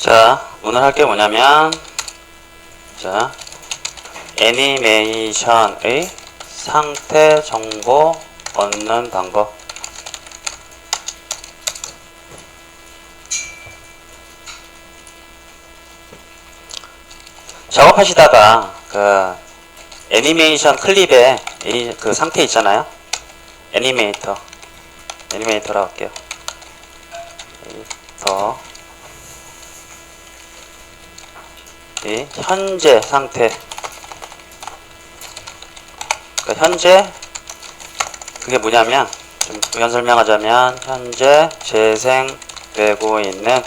자, 오늘 할 게 뭐냐면, 자, 애니메이션의 상태 정보 얻는 방법. 작업하시다가 그 애니메이션 클립에 그 상태 있잖아요. 애니메이터라고 할게요. 이 현재 상태. 그러니까 현재 그게 뭐냐면 좀 의견 설명하자면 현재 재생되고 있는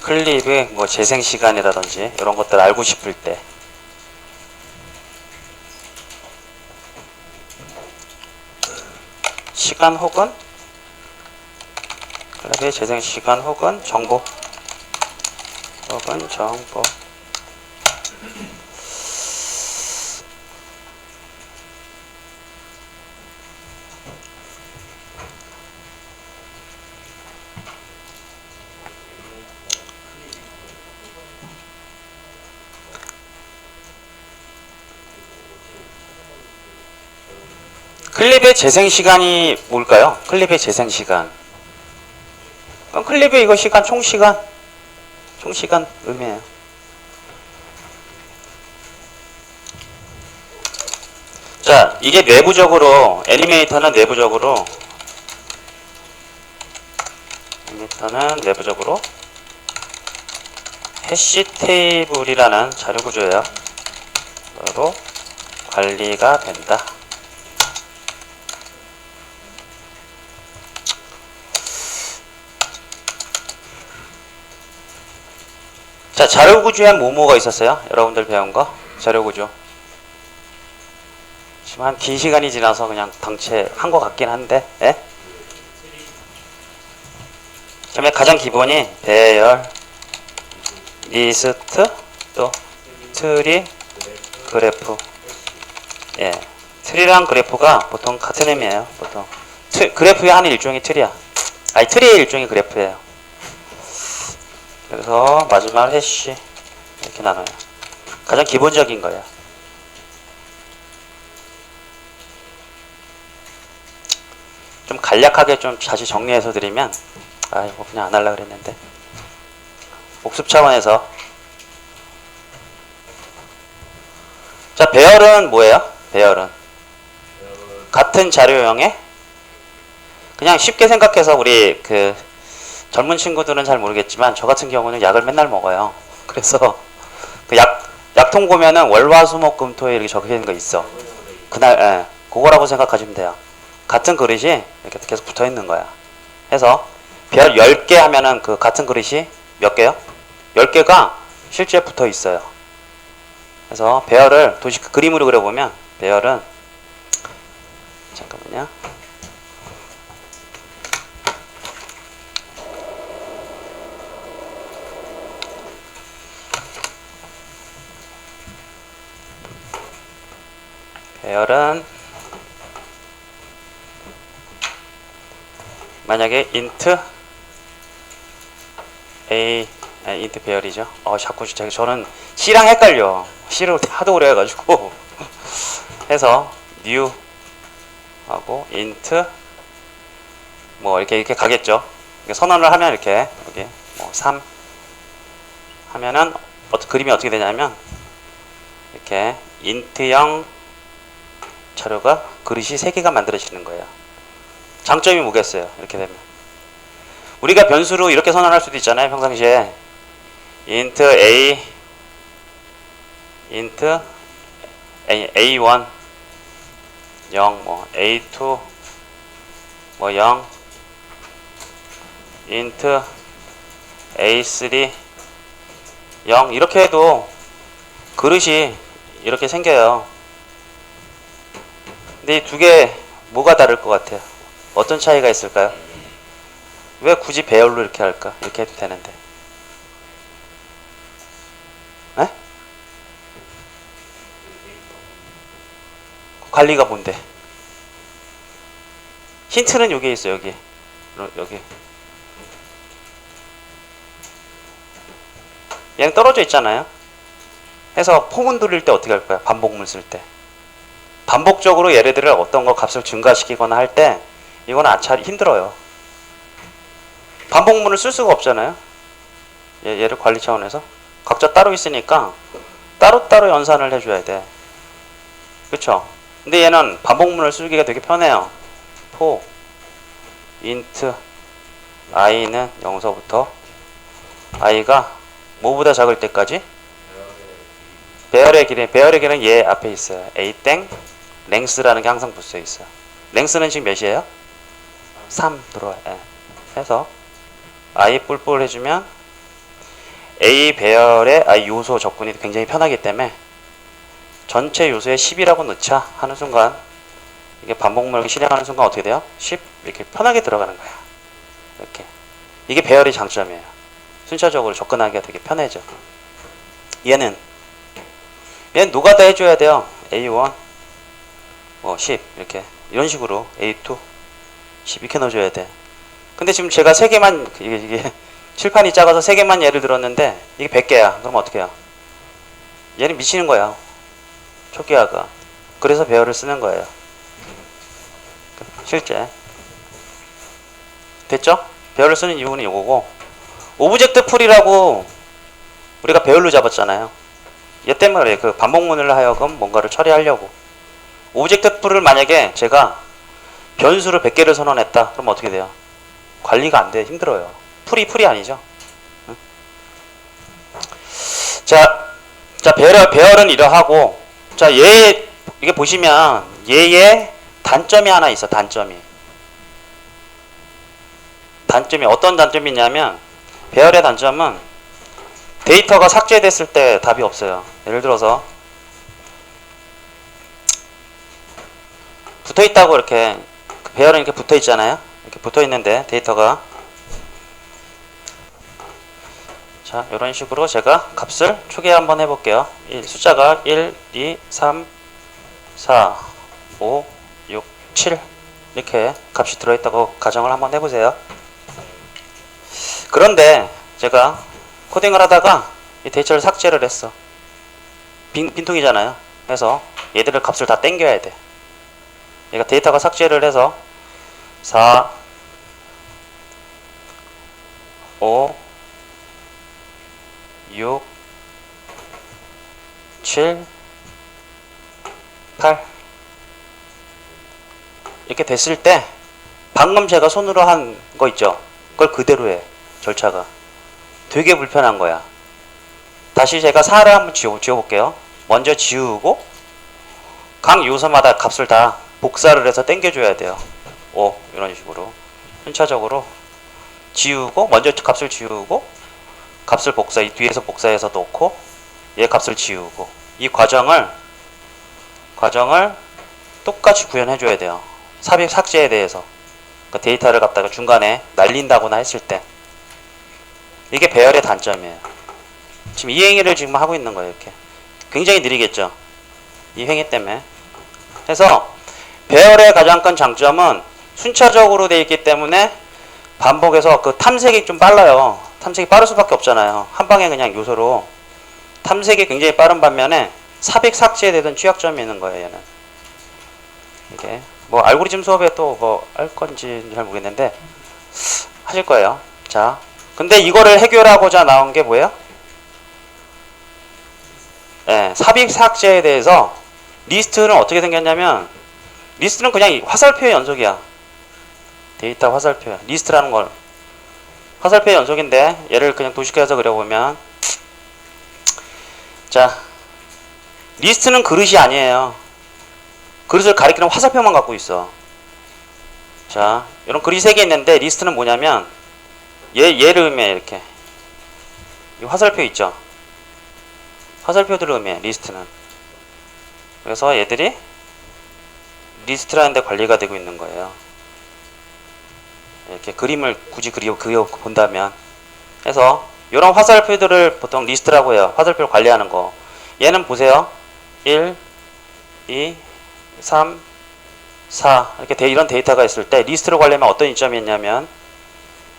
클립의 뭐 재생 시간이라든지 이런 것들 알고 싶을 때 시간 혹은 클립의 재생 시간 혹은 정보 클립의 재생 시간이 뭘까요? 클립의 재생 시간. 그럼 클립의 이거 시간 총 시간 의미해요. 자, 이게 내부적으로 애니메이터는 내부적으로 해시 테이블이라는 자료 구조예요. 로 관리가 된다. 자, 자료구조엔 뭐가 있었어요? 여러분들 배운 거? 자료구조. 지금 한 긴 시간이 지나서 그냥 방치한 것 같긴 한데, 예? 그다음에 가장 기본이 배열, 리스트, 또 트리, 그래프. 예. 트리랑 그래프가 보통 같은 의미예요. 보통. 그래프의 한 일종의 트리야. 아니, 트리의 일종의 그래프예요. 그래서 마지막 해시 이렇게 나눠요. 가장 기본적인 거예요. 좀 간략하게 좀 다시 정리해서 드리면, 이거 그냥 안 하려고 그랬는데, 복습 차원에서. 자, 배열은 뭐예요? 배열은 같은 자료형에 그냥 쉽게 생각해서 우리 그 젊은 친구들은 잘 모르겠지만 저 같은 경우는 약을 맨날 먹어요. 그래서 그 약통 보면은 월화수목금토에 이렇게 적혀 있는 거 있어. 그날 그거라고 생각하시면 돼요. 같은 그릇이 이렇게 계속 붙어 있는 거야. 해서 별 10개 하면은 그 같은 그릇이 몇 개요? 10개가 실제 붙어 있어요. 그래서 배열을 도식 그림으로 그려보면 배열은 잠깐만요. 배열은 만약에 int a int 배열이죠. 자꾸 저는 C랑 헷갈려. C를 하도 오래 해가지고 해서 new 하고 int 뭐 이렇게 가겠죠. 선언을 하면 이렇게 여기 뭐 3 하면은 그림이 어떻게 되냐면 이렇게 int형 자료가 그릇이 3개가 만들어지는 거예요. 장점이 뭐겠어요? 이렇게 되면 우리가 변수로 이렇게 선언할 수도 있잖아요. 평상시에 int a1 0 뭐 a2 뭐 0 int a3 0 이렇게 해도 그릇이 이렇게 생겨요. 근데 이 두 개 뭐가 다를 것 같아요? 어떤 차이가 있을까요? 왜 굳이 배열로 이렇게 할까? 이렇게 해도 되는데. 에? 관리가 뭔데? 힌트는 여기에 있어. 여기. 얘는 떨어져 있잖아요. 해서 포문 돌릴 때 어떻게 할 거야? 반복문 쓸 때. 반복적으로 얘네들을 어떤 거 값을 증가시키거나 할 때 이거는 아차 힘들어요. 반복문을 쓸 수가 없잖아요. 얘를 관리 차원에서 각자 따로 있으니까 따로따로 연산을 해줘야 돼. 그쵸? 근데 얘는 반복문을 쓰기가 되게 편해요. 포 인트 i는 0서부터 i가 뭐보다 작을 때까지 배열의 길은 얘 앞에 있어요. a 땡 랭스라는 게 항상 붙어 있어요. 랭스는 지금 몇이에요? 3 들어와요. 예. 해서 i 뿔뿔 해주면 a 배열의 i 요소 적분이 굉장히 편하기 때문에 전체 요소에 10이라고 넣자 하는 순간 이게 반복문을 실행하는 순간 어떻게 돼요? 10 이렇게 편하게 들어가는 거야. 이렇게 이게 배열의 장점이에요. 순차적으로 접근하기가 되게 편해져. 얘는 노가다 해줘야 돼요. A1 10 이렇게 이런 식으로 A2 10 이렇게 넣어줘야 돼. 근데 지금 제가 3개만 이게 칠판이 작아서 3개만 예를 들었는데 이게 100개야. 그럼 어떻게 해요? 얘는 미치는 거야. 초기화가. 그래서 배열을 쓰는 거예요. 실제 됐죠? 배열을 쓰는 이유는 이거고 오브젝트 풀이라고 우리가 배열로 잡았잖아요. 얘 때문에 그 반복문을 하여금 뭔가를 처리하려고 오브젝트 풀을 만약에 제가 변수를 100개를 선언했다. 그럼 어떻게 돼요? 관리가 안 돼. 힘들어요. 풀이 아니죠. 응? 자 배열은 이러하고 자 얘 이게 보시면 얘의 단점이 하나 있어. 단점이 어떤 단점이 있냐면 배열의 단점은 데이터가 삭제됐을 때 답이 없어요. 예를 들어서 붙어있다고 이렇게 배열은 이렇게 붙어있잖아요. 이렇게 붙어있는데 데이터가 자 이런 식으로 제가 값을 초기화 한번 해볼게요. 숫자가 1, 2, 3, 4, 5, 6, 7 이렇게 값이 들어있다고 가정을 한번 해보세요. 그런데 제가 코딩을 하다가 이 데이터를 삭제를 했어. 빈통이잖아요. 그래서 얘들을 값을 다 땡겨야 돼. 얘가 데이터가 삭제를 해서 4, 5, 6, 7, 8 이렇게 됐을 때 방금 제가 손으로 한 거 있죠? 그걸 그대로 해. 절차가. 되게 불편한 거야. 다시 제가 4를 한번 지워볼게요. 먼저 지우고 각 요소마다 값을 다 복사를 해서 땡겨줘야 돼요. 5 이런 식으로 순차적으로 지우고 먼저 값을 지우고 값을 복사 뒤에서 복사해서 놓고 얘 값을 지우고 이 과정을 똑같이 구현해줘야 돼요. 삽입 삭제에 대해서 그러니까 데이터를 갖다가 중간에 날린다거나 했을 때 이게 배열의 단점이에요. 지금 이 행위를 지금 하고 있는 거예요. 이렇게 굉장히 느리겠죠. 이 행위 때문에. 그래서 배열의 가장 큰 장점은 순차적으로 되어 있기 때문에 반복해서 그 탐색이 좀 빨라요. 탐색이 빠를 수밖에 없잖아요. 한 방에 그냥 요소로 탐색이 굉장히 빠른 반면에 삽입 삭제에 대한 취약점이 있는 거예요. 얘는 이게 뭐 알고리즘 수업에 또 뭐 할 건지 잘 모르겠는데 하실 거예요. 자, 근데 이거를 해결하고자 나온 게 뭐예요? 네, 삽입 삭제에 대해서 리스트는 어떻게 생겼냐면 리스트는 그냥 화살표의 연속이야. 데이터 화살표. 리스트라는 걸 화살표의 연속인데 얘를 그냥 도식해서 그려보면 자 리스트는 그릇이 아니에요. 그릇을 가리키는 화살표만 갖고 있어. 자 이런 그릇이 3개 있는데 리스트는 뭐냐면 얘를 의미해. 이렇게 이 화살표 있죠. 화살표들을 의미해 리스트는. 그래서 얘들이 리스트라는 데 관리가 되고 있는 거예요. 이렇게 그림을 굳이 그려 본다면. 그래서 이런 화살표들을 보통 리스트라고 해요. 화살표를 관리하는 거. 얘는 보세요. 1, 2, 3, 4 이렇게 이런 데이터가 있을 때 리스트를 관리하면 어떤 이점이 있냐면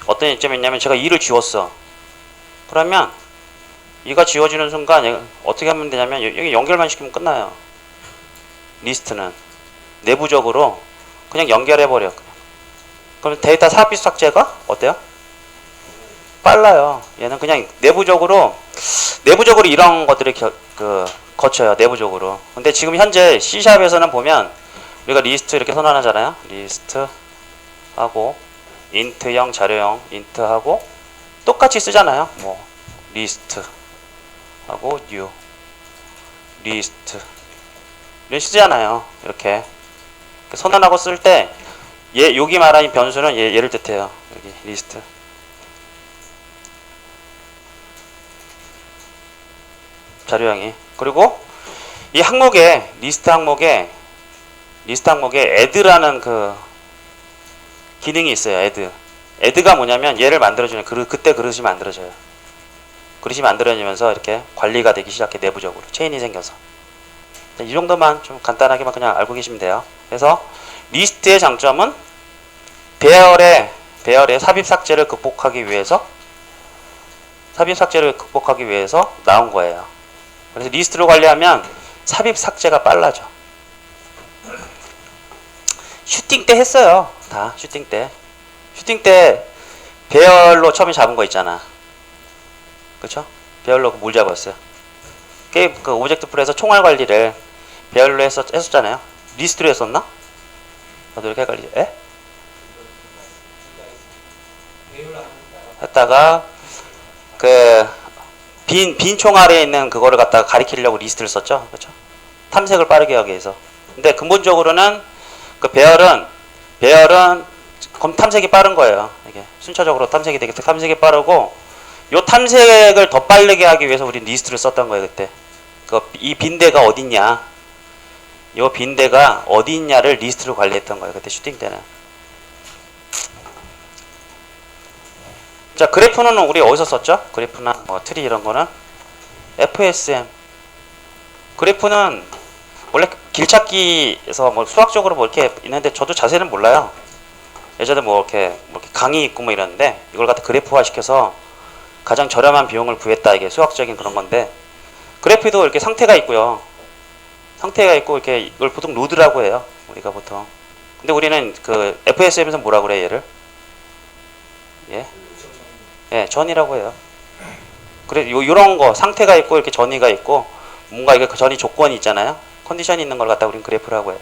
제가 2를 지웠어. 그러면 이가 지워지는 순간 어떻게 하면 되냐면 여기 연결만 시키면 끝나요. 리스트는 내부적으로 그냥 연결해버려. 그럼 데이터 삽입 삭제가 어때요? 빨라요. 얘는 그냥 내부적으로 이런 것들을 거쳐요. 내부적으로. 근데 지금 현재 C샵에서는 보면 우리가 리스트 이렇게 선언하잖아요. 리스트 하고 인트형 자료형 인트 하고 똑같이 쓰잖아요. 뭐 리스트 하고 new 리스트 이런 쓰잖아요. 이렇게 선언하고 쓸 때 여기 말하는 변수는 얘를 뜻해요. 여기 리스트. 자료형이. 그리고 이 항목에 리스트 항목에 add라는 그 기능이 있어요. add가 뭐냐면 얘를 만들어주는 그때 그릇이 만들어져요. 그릇이 만들어지면서 이렇게 관리가 되기 시작해. 내부적으로 체인이 생겨서. 이 정도만 좀 간단하게만 그냥 알고 계시면 돼요. 그래서 리스트의 장점은 배열의 삽입 삭제를 극복하기 위해서 나온 거예요. 그래서 리스트로 관리하면 삽입 삭제가 빨라져. 슈팅 때 했어요. 다 슈팅 때 배열로 처음에 잡은 거 있잖아. 그쵸? 배열로 뭘 잡았어요? 그 오브젝트 풀에서 총알 관리를 배열로 했었잖아요. 리스트로 했었나? 나도 이렇게 헷갈리죠. 에? 했다가 빈 총알에 있는 그거를 갖다가 가리키려고 리스트를 썼죠. 그렇죠? 탐색을 빠르게 하기 위해서. 근데 근본적으로는 그 배열은 탐색이 빠른 거예요. 이게 순차적으로 탐색이 되겠죠. 탐색이 빠르고 요 탐색을 더 빠르게 하기 위해서 우리 리스트를 썼던 거예요. 그때 이 빈대가 어딨냐, 요 빈대가 어디 있냐를 리스트로 관리했던 거예요. 그때 슈팅 때는. 자, 그래프는 우리 어디서 썼죠? 그래프나 뭐 트리 이런 거는 FSM. 그래프는 원래 길찾기에서 뭐 수학적으로 뭐 이렇게 있는데 저도 자세는 몰라요. 예전에 뭐 이렇게 강의 있고 뭐 이러는데 이걸 갖다 그래프화 시켜서 가장 저렴한 비용을 구했다, 이게 수학적인 그런 건데, 그래프도 이렇게 상태가 있고요. 상태가 있고 이렇게 이걸 보통 로드라고 해요. 우리가 보통. 근데 우리는 그 FSM에서 뭐라고 그래 얘를? 예, 전이라고 해요. 그래 요런 거 상태가 있고 이렇게 전이가 있고 뭔가 이게 전이 조건이 있잖아요. 컨디션이 있는 걸 갖다 우리는 그래프라고 해요.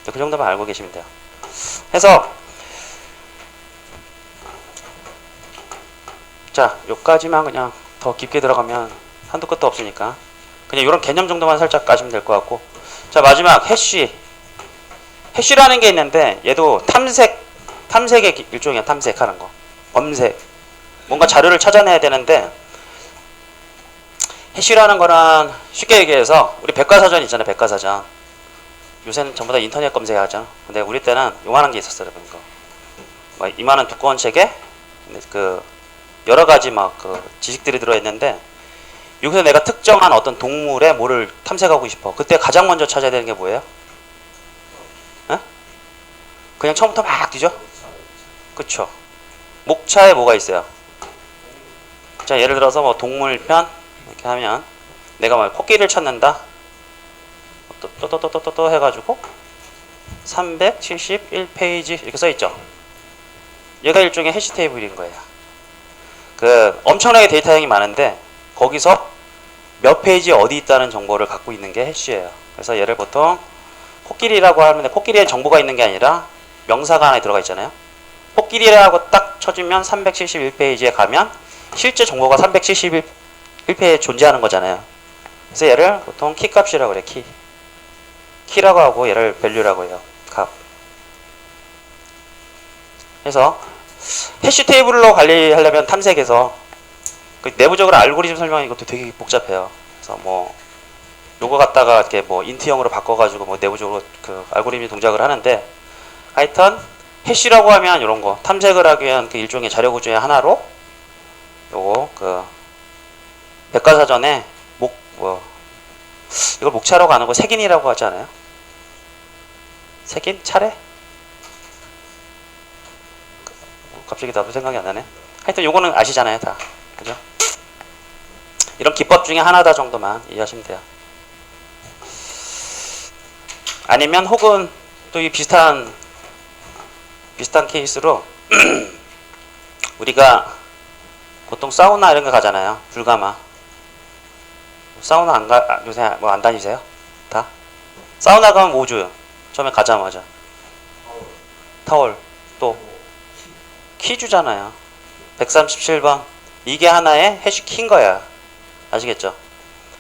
그 정도만 알고 계시면 돼요. 해서 자, 요까지만 그냥 더 깊게 들어가면 한도 끝도 없으니까 그냥 이런 개념 정도만 살짝 까시면 될 것 같고, 자, 마지막 해쉬라는 게 있는데 얘도 탐색의 일종이야. 탐색하는 거, 검색, 뭔가 자료를 찾아내야 되는데, 해쉬라는 거는 쉽게 얘기해서 우리 백과사전 있잖아요. 백과사전 요새는 전부 다 인터넷 검색하죠. 근데 우리 때는 요만한 게 있었어요. 여러분, 뭐 이만한 두꺼운 책에 그 여러 가지 막 그 지식들이 들어있는데, 여기서 내가 특정한 어떤 동물의 뭐를 탐색하고 싶어. 그때 가장 먼저 찾아야 되는 게 뭐예요? 에? 그냥 처음부터 막 뒤져? 그쵸. 목차에 뭐가 있어요? 자, 예를 들어서 뭐 동물편 이렇게 하면 내가 막 코끼리를 찾는다. 또 해가지고 371페이지 이렇게 써있죠. 얘가 일종의 해시 테이블인 거예요. 그 엄청나게 데이터량이 많은데 거기서 몇 페이지에 어디 있다는 정보를 갖고 있는 게 해시예요. 그래서 얘를 보통 코끼리라고 하면, 코끼리에 정보가 있는 게 아니라 명사가 하나 들어가 있잖아요. 코끼리라고 딱 쳐주면 371페이지에 가면 실제 정보가 371페이지에 존재하는 거잖아요. 그래서 얘를 보통 키 값이라고 그래. 키라고 하고 얘를 value라고 해요. 값. 그래서 해시 테이블로 관리하려면 탐색해서 그 내부적으로 알고리즘 설명하는 것도 되게 복잡해요. 그래서 뭐 요거 갖다가 이렇게 뭐 인트형으로 바꿔가지고 뭐 내부적으로 그 알고리즘 동작을 하는데, 하여튼 해시라고 하면 이런 거 탐색을 하기 위한 그 일종의 자료 구조의 하나로 요거 그 백과사전에 이걸 목차라고 안 하고 색인이라고 하지 않아요? 색인? 차례? 갑자기 나도 생각이 안 나네. 하여튼 요거는 아시잖아요, 다. 그죠? 이런 기법 중에 하나다 정도만 이해하시면 돼요. 아니면 혹은 또 이 비슷한 케이스로 우리가 보통 사우나 이런 거 가잖아요. 불가마. 사우나 요새 뭐 안 다니세요? 다? 사우나 가면 뭐 줘요? 처음에 가자마자. 타월. 또 키 주잖아요. 137번. 이게 하나의 해시키인 거야. 아시겠죠?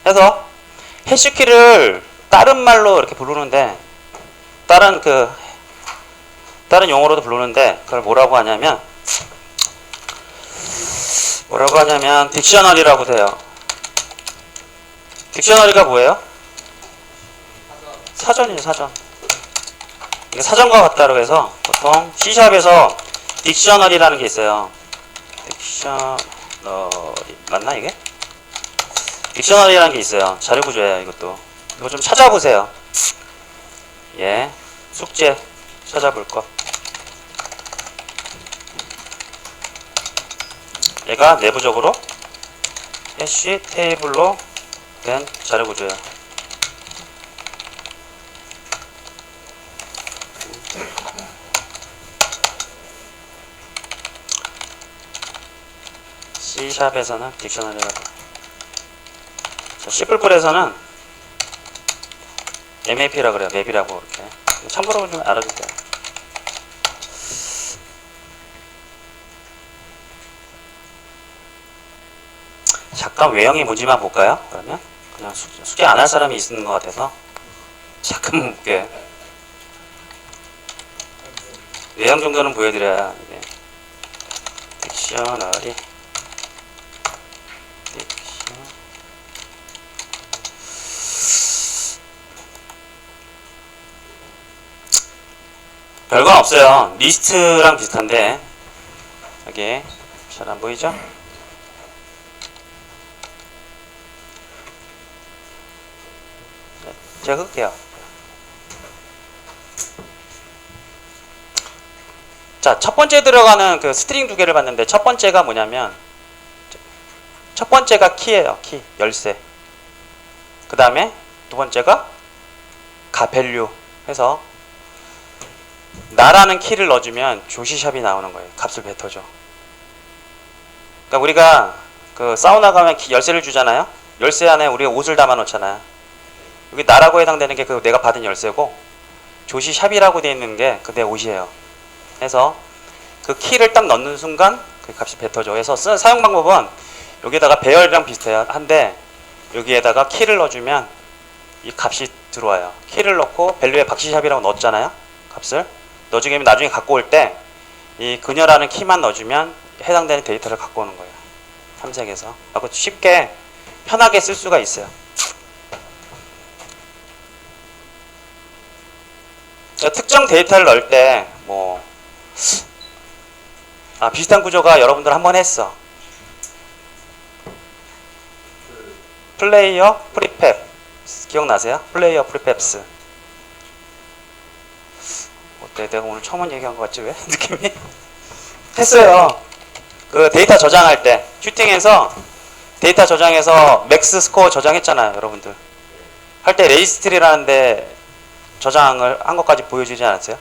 그래서 해시키를 다른 말로 이렇게 부르는데 다른 용어로도 부르는데 그걸 뭐라고 하냐면 딕셔너리라고 돼요. 딕셔너리가 뭐예요? 사전이죠, 사전. 이게 사전과 같다고 해서 보통 C샵에서 딕셔너리라는 게 있어요. 딕셔너리 맞나 이게? 딕셔너리라는 게 있어요. 자료 구조예요, 이것도. 이거 좀 찾아보세요. 예, 숙제 찾아볼 거. 얘가 내부적으로 해시 테이블로 된 자료 구조예요. C샵에서는 딕셔너리라고. 자, C++에서는 MAP라 그래요. 맵이라고 이렇게. 참고로 좀 알아주세요. 잠깐 외형이 뭔지만 볼까요? 그러면 그냥 숙제 안 할 사람이 있는 것 같아서 잠깐 볼게요. 외형 정도는 보여드려야 이게 딕셔너리 별건 없어요. 리스트랑 비슷한데 여기 잘 안 보이죠? 제가 흑게요. 자, 첫 번째 들어가는 그 스트링 두 개를 봤는데 첫 번째가 뭐냐면 첫 번째가 키예요. 키, 열쇠. 그 다음에 두 번째가 밸류 해서 나라는 키를 넣어주면 조시샵이 나오는 거예요. 값을 뱉어줘. 그러니까 우리가 그 사우나 가면 열쇠를 주잖아요. 열쇠 안에 우리가 옷을 담아 놓잖아요. 여기 나라고 해당되는 게 그 내가 받은 열쇠고 조시샵이라고 되어 있는 게 그 내 옷이에요. 그래서 그 키를 딱 넣는 순간 그 값이 뱉어져. 그래서 사용 방법은 여기에다가 배열이랑 비슷해요. 한데 여기에다가 키를 넣어주면 이 값이 들어와요. 키를 넣고 밸류에 박시샵이라고 넣었잖아요. 값을 넣어주면 나중에 갖고 올 때 이 그녀라는 키만 넣어주면 해당되는 데이터를 갖고 오는 거예요. 탐색해서. 그리고 쉽게 편하게 쓸 수가 있어요. 특정 데이터를 넣을 때 뭐 비슷한 구조가 여러분들 한번 했어. 플레이어 프리팹 기억나세요? 플레이어 프리팹스. 어때? 내가 오늘 처음 얘기한 것 같지 왜? 느낌이? 했어요. 그 데이터 저장할 때 슈팅에서 데이터 저장해서 맥스 스코어 저장했잖아요. 여러분들 할 때 레지스트리라는 데 저장을 한 것까지 보여주지 않았어요?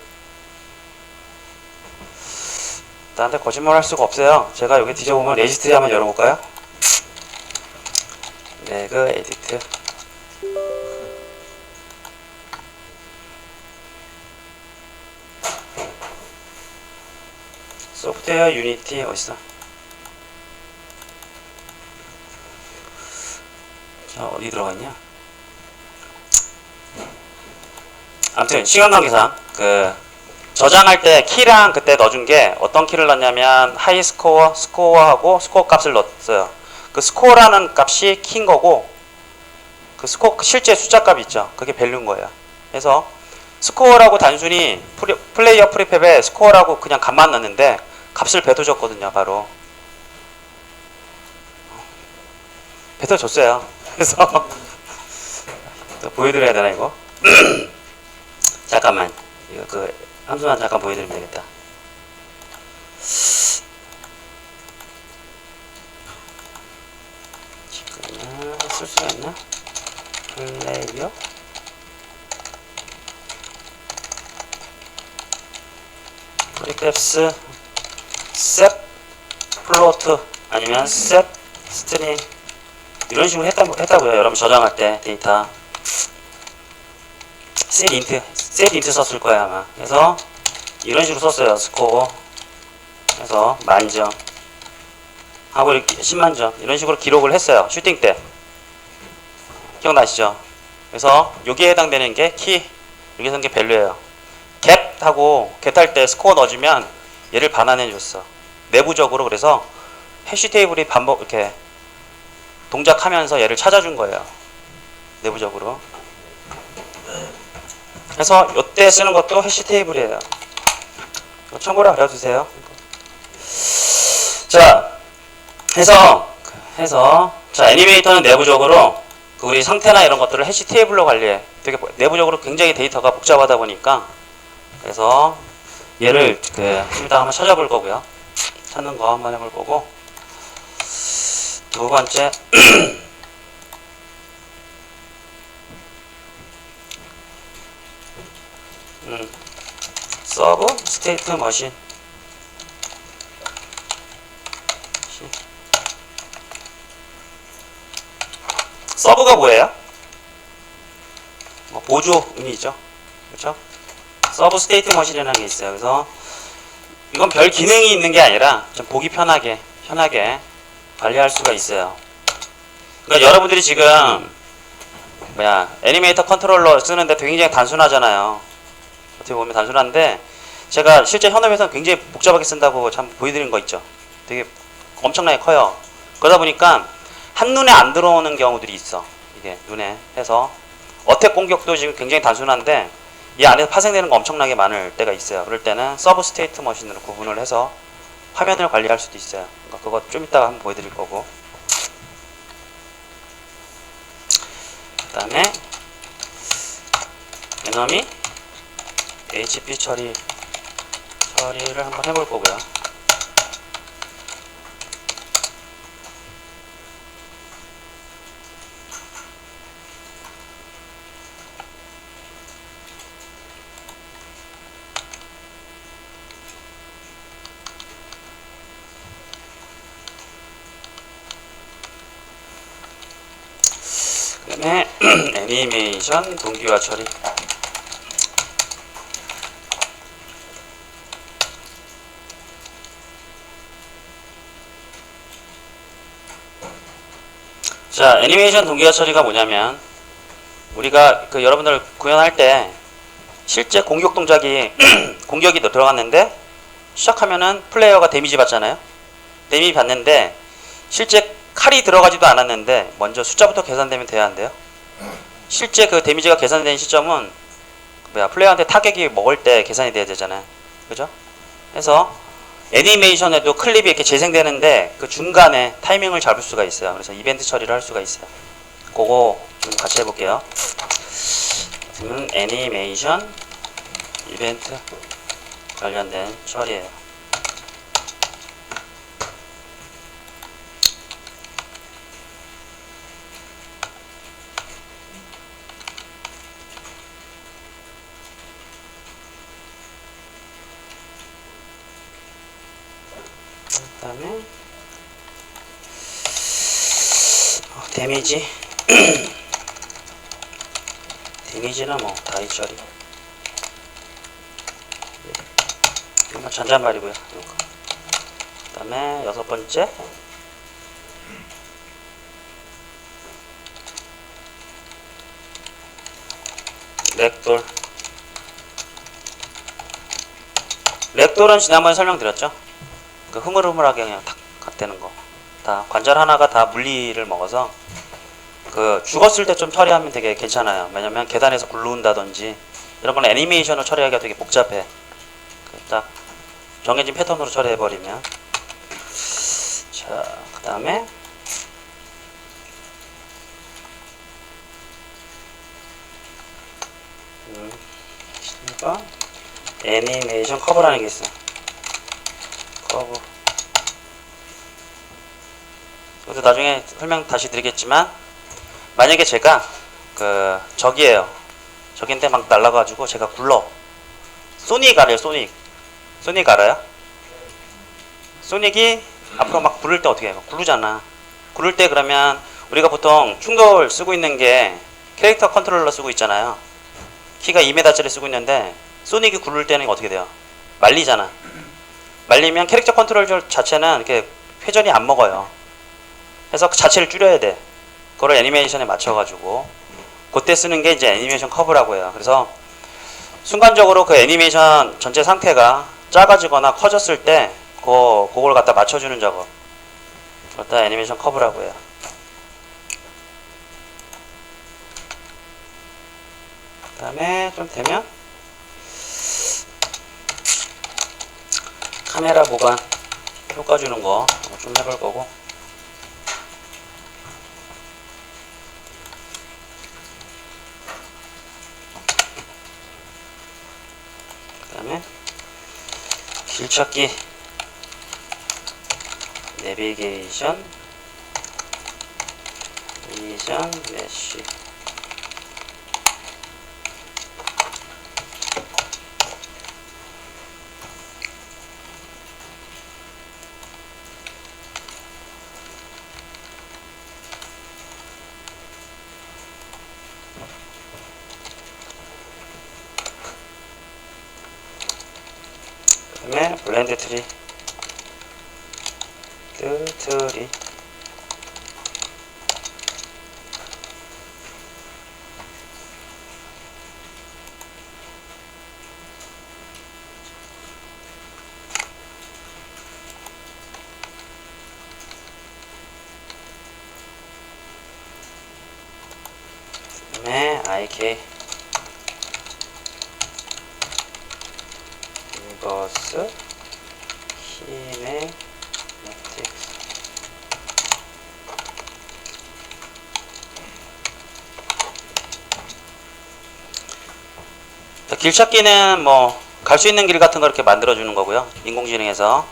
나한테 거짓말 할 수가 없어요. 제가 여기 뒤져보면 레지스트리 한번 열어볼까요? 레그 에디트 소프트웨어 유니티 어딨어? 자, 어디 들어갔냐? 아무튼 시간 관계상 그 저장할 때 키랑 그때 넣어준 게 어떤 키를 넣냐면 하이 스코어, 스코어하고 스코어 값을 넣었어요. 그 스코어라는 값이 키인 거고 그 스코어 실제 숫자 값 있죠. 그게 밸류인 거예요. 그래서 스코어라고 단순히 플레이어 프리팹에 스코어라고 그냥 값만 넣었는데 값을 뱉어줬거든요. 바로 뱉어줬어요. 그래서 또 보여드려야 되나 이거? 잠깐만 이거 그 함수만 잠깐 보여드리면 되겠다. 잠깐만. 쓸 수가 있나? 플레이어 프리캡스 셋 플로트 아니면 셋 스트링 이런 식으로 했다고요. 여러분 저장할 때 데이터 셋 인트 썼을 거야 아마. 그래서 이런 식으로 썼어요. 스코어 그래서 만점 하고 이렇게 10만점 이런 식으로 기록을 했어요. 슈팅 때 기억나시죠? 그래서 여기에 해당되는 게 키, 여기서 게 밸류예요. 겟하고 겟할 때 스코어 넣어주면 얘를 반환해 줬어. 내부적으로. 그래서 해시 테이블이 반복 이렇게 동작하면서 얘를 찾아준 거예요. 내부적으로. 그래서 이때 쓰는 것도 해시 테이블이에요. 참고로 알아두세요. 자, 해서 자, 애니메이터는 내부적으로 그 우리 상태나 이런 것들을 해시 테이블로 관리해. 되게 내부적으로 굉장히 데이터가 복잡하다 보니까 그래서 얘를 좀 이따 한번 찾아볼 거고요. 찾는 거 한번 해볼 거고 두 번째 서브 스테이트 머신 서브가 뭐예요? 보조 의미죠. 그렇죠? 서브 스테이트 머신이라는 게 있어요. 그래서 이건 별 기능이 있는 게 아니라 좀 보기 편하게 관리할 수가 있어요. 그러니까 여러분들이 지금 애니메이터 컨트롤러 쓰는데 굉장히 단순하잖아요. 어떻게 보면 단순한데 제가 실제 현업에서는 굉장히 복잡하게 쓴다고 참 보여드린 거 있죠. 되게 엄청나게 커요. 그러다 보니까 한눈에 안 들어오는 경우들이 있어. 이게 눈에 해서 어택 공격도 지금 굉장히 단순한데 이 안에서 파생되는 거 엄청나게 많을 때가 있어요. 그럴 때는 서브 스테이트 머신으로 구분을 해서 화면을 관리할 수도 있어요. 그러니까 그거 좀 이따가 한번 보여드릴 거고. 그 다음에 에너미 HP 처리를 한번 해볼 거고요. 그 다음에 애니메이션 동기화 처리. 자, 애니메이션 동기화 처리가 뭐냐면 우리가 여러분들 구현할 때 실제 공격 동작이 공격이 들어갔는데 시작하면은 플레이어가 데미지 받잖아요. 데미지 받는데 실제 칼이 들어가지도 않았는데 먼저 숫자부터 계산되면 돼야 한대요. 실제 그 데미지가 계산된 시점은 플레이어한테 타격이 먹을 때 계산이 돼야 되잖아요. 그죠? 그래서 애니메이션에도 클립이 이렇게 재생되는데 그 중간에 타이밍을 잡을 수가 있어요. 그래서 이벤트 처리를 할 수가 있어요. 그거 좀 같이 해볼게요. 애니메이션 이벤트 관련된 처리예요. 그 다음에 데미지 데미지는 다이 처리 이건 잔잔말이고요. 그 다음에 여섯 번째 렉돌은 지난번에 설명드렸죠. 그 흐물흐물하게 그냥 탁 갓대는 거. 다 관절 하나가 다 물리를 먹어서 죽었을 때 좀 처리하면 되게 괜찮아요. 왜냐면 계단에서 굴러온다든지 이런 건 애니메이션으로 처리하기가 되게 복잡해. 딱 정해진 패턴으로 처리해버리면. 자, 그 다음에 애니메이션 커버라는 게 있어요. 커브. 이것도 나중에 설명 다시 드리겠지만 만약에 제가 저기에요. 저긴데 막 날라가지고 제가 굴러. 소닉 알아요? 소닉 알아요? 소닉이 앞으로 막 굴을 때 어떻게 해요? 굴르잖아. 굴을 때 그러면 우리가 보통 충돌 쓰고 있는 게 캐릭터 컨트롤러 쓰고 있잖아요. 키가 2m짜리 쓰고 있는데 소닉이 굴를 때는 어떻게 돼요? 말리잖아. 말리면 캐릭터 컨트롤 자체는 이렇게 회전이 안 먹어요. 그래서 그 자체를 줄여야 돼. 그걸 애니메이션에 맞춰가지고 그때 쓰는 게 이제 애니메이션 커브라고 해요. 그래서 순간적으로 그 애니메이션 전체 상태가 작아지거나 커졌을 때 그걸 갖다 맞춰주는 작업. 그것다 애니메이션 커브라고 해요. 그 다음에 좀 되면 카메라 보관 효과 주는 거 좀 해볼 거고. 그 다음에 길찾기 내비게이션 미션 메쉬. 그 다음에 블렌드 트리 트리 그 다음에 IK 인버스 키네매틱스. 길찾기는 뭐 갈 수 있는 길 같은 거 이렇게 만들어 주는 거고요. 인공지능에서.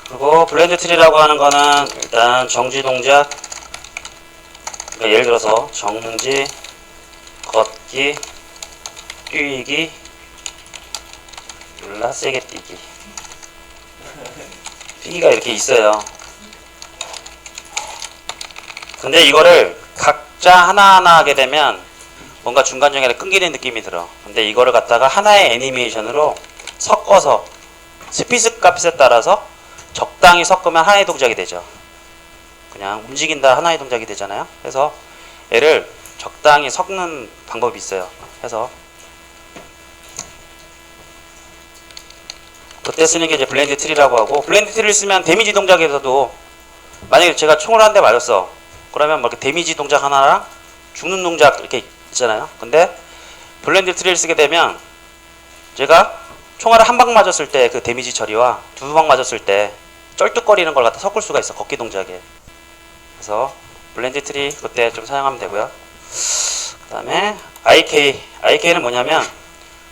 그리고 블렌드 트리라고 하는 거는 일단 정지 동작, 그러니까 예를 들어서 정지, 걷기, 뛰기, 눌러 세게 뛰기. 뛰기가 이렇게 있어요. 근데 이거를 각자 하나하나 하게 되면 뭔가 중간중간에 끊기는 느낌이 들어. 근데 이거를 갖다가 하나의 애니메이션으로 섞어서 스피드 값에 따라서 적당히 섞으면 하나의 동작이 되죠. 그냥 움직인다 하나의 동작이 되잖아요. 그래서 얘를 적당히 섞는 방법이 있어요. 그래서 그때 쓰는 게 이제 블렌드 트리라고 하고, 블렌드 트리를 쓰면 데미지 동작에서도 만약에 제가 총을 한 대 맞았어. 그러면 뭐 이렇게 데미지 동작 하나랑 죽는 동작 이렇게 있잖아요. 근데 블렌드 트리를 쓰게 되면 제가 총알을 한 방 맞았을 때 그 데미지 처리와 두 방 맞았을 때 쩔뚝거리는 걸 갖다 섞을 수가 있어. 걷기 동작에. 그래서 블렌드 트리 그때 좀 사용하면 되고요. 그 다음에 IK는 뭐냐면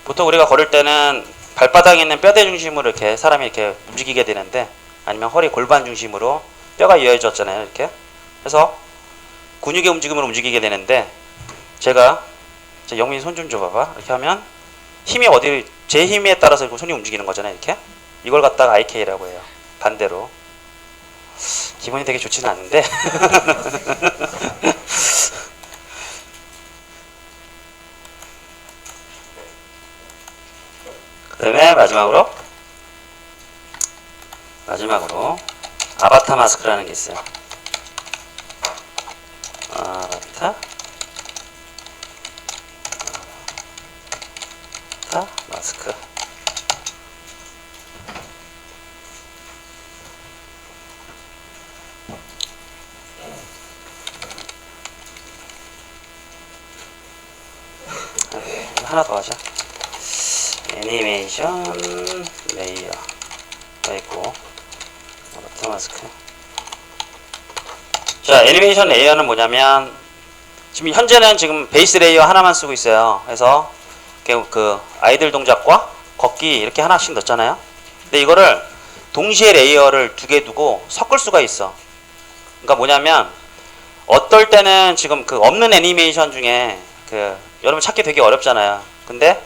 보통 우리가 걸을 때는 발바닥에 있는 뼈대 중심으로 이렇게 사람이 이렇게 움직이게 되는데, 아니면 허리 골반 중심으로 뼈가 이어졌잖아요. 이렇게. 그래서 근육의 움직임으로 움직이게 되는데, 제가 영민이 손 좀 줘봐봐. 이렇게 하면 힘이 제 힘에 따라서 손이 움직이는 거잖아요. 이렇게. 이걸 갖다가 IK라고 해요. 반대로. 기분이 되게 좋지는 않은데. 그 다음에 마지막으로 아바타 마스크라는 게 있어요. 아바타 마스크. 하나 더 하자. 애니메이션 레이어가 있고, 아바타 마스크. 자, 애니메이션 레이어는 뭐냐면 지금 현재는 지금 베이스 레이어 하나만 쓰고 있어요. 그래서 그 아이들 동작과 걷기 이렇게 하나씩 넣었잖아요. 근데 이거를 동시에 레이어를 두 개 두고 섞을 수가 있어. 그러니까 뭐냐면 어떨 때는 지금 그 없는 애니메이션 중에 그 여러분 찾기 되게 어렵잖아요. 근데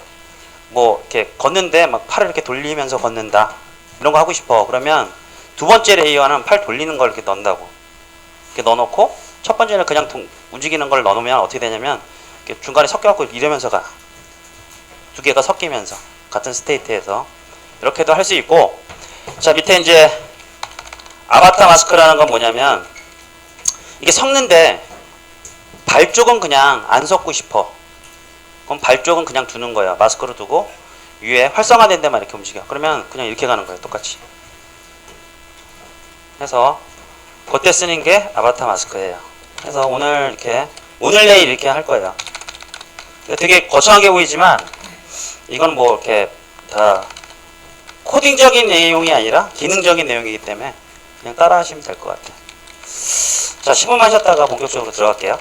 뭐 이렇게 걷는데 막 팔을 이렇게 돌리면서 걷는다 이런 거 하고 싶어. 그러면 두 번째 레이어는 팔 돌리는 걸 이렇게 넣는다고. 이렇게 넣어놓고 첫 번째는 그냥 움직이는 걸 넣어놓으면 어떻게 되냐면 이렇게 중간에 섞여갖고 이러면서 가. 두 개가 섞이면서 같은 스테이트에서 이렇게도 할 수 있고. 자, 밑에 이제 아바타 마스크라는 건 뭐냐면 이게 섞는데 발 쪽은 그냥 안 섞고 싶어. 그럼 발 쪽은 그냥 두는 거야. 마스크로 두고 위에 활성화된 데만 이렇게 움직여. 그러면 그냥 이렇게 가는 거예요. 똑같이. 그래서 그때 쓰는 게 아바타 마스크예요. 그래서 오늘 내일 이렇게 할 거예요. 되게 거창하게 보이지만 이건 뭐 이렇게 다 코딩적인 내용이 아니라 기능적인 내용이기 때문에 그냥 따라 하시면 될 것 같아요. 자, 15분 하셨다가 본격적으로 들어갈게요.